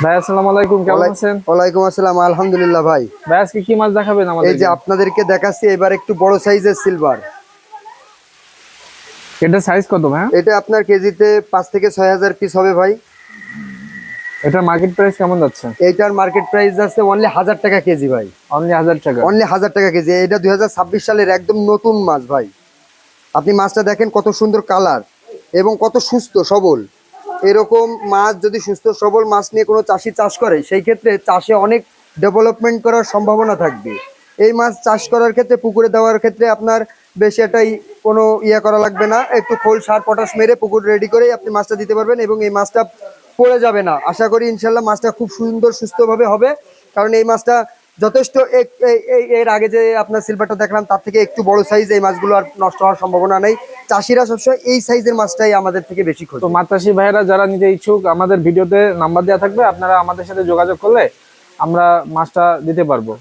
ভাই আসসালামু আলাইকুম, কেমন আছেন? ওয়ালাইকুম আসসালাম, আলহামদুলিল্লাহ ভাই। ভাই আজকে কি মাছ দেখাবেন এই যে আমাদেরকে? আপনাদেরকে দেখাচ্ছি এবার একটু বড় সাইজের সিলভার। এটা সাইজ কত ভাই? এটা আপনার কেজিতে 5 থেকে 6 হাজার পিস হবে ভাই। এটা মার্কেট প্রাইস কেমন যাচ্ছে? এইটার মার্কেট প্রাইস আছে অনলি 1000 টাকা কেজি ভাই। অনলি 1000 টাকা? অনলি 1000 টাকা কেজি। এটা 2026 সালের একদম নতুন মাছ ভাই। আপনি মাছটা দেখেন কত সুন্দর কালার এবং কত সুস্থ সবল। এরকম মাছ যদি সুস্থ সবল মাছ নিয়ে কোনো চাষি চাষ করে, সেই ক্ষেত্রে চাষে অনেক ডেভেলপমেন্ট করার সম্ভাবনা থাকবে। এই মাছ চাষ করার ক্ষেত্রে, পুকুরে দেওয়ার ক্ষেত্রে আপনার বেশি এটাই কোনো করা লাগবে না। একটু খোল সার পটাশ মেরে পুকুর রেডি করেই আপনি মাছটা দিতে পারবেন এবং এই মাছটা পড়ে যাবে না। আশা করি ইনশাল্লাহ মাছটা খুব সুন্দর সুস্থভাবে হবে, কারণ এই মাছটা যথেষ্ট এর আগে যে আপনার সিলভারটা দেখলাম তার থেকে একটু বড় সাইজ। এই মাছগুলো আর নষ্ট হওয়ার সম্ভাবনা নেই। চাষিরা সবসময় এই সাইজের মাছটাই আমাদের থেকে বেশি তো খোঁজে। মাছ চাষি ভাইয়েরা যারা নিতে ইচ্ছুক, আমাদের ভিডিওতে নাম্বার দেওয়া থাকবে, আপনারা আমাদের সাথে যোগাযোগ করলে আমরা মাছটা দিতে পারবো।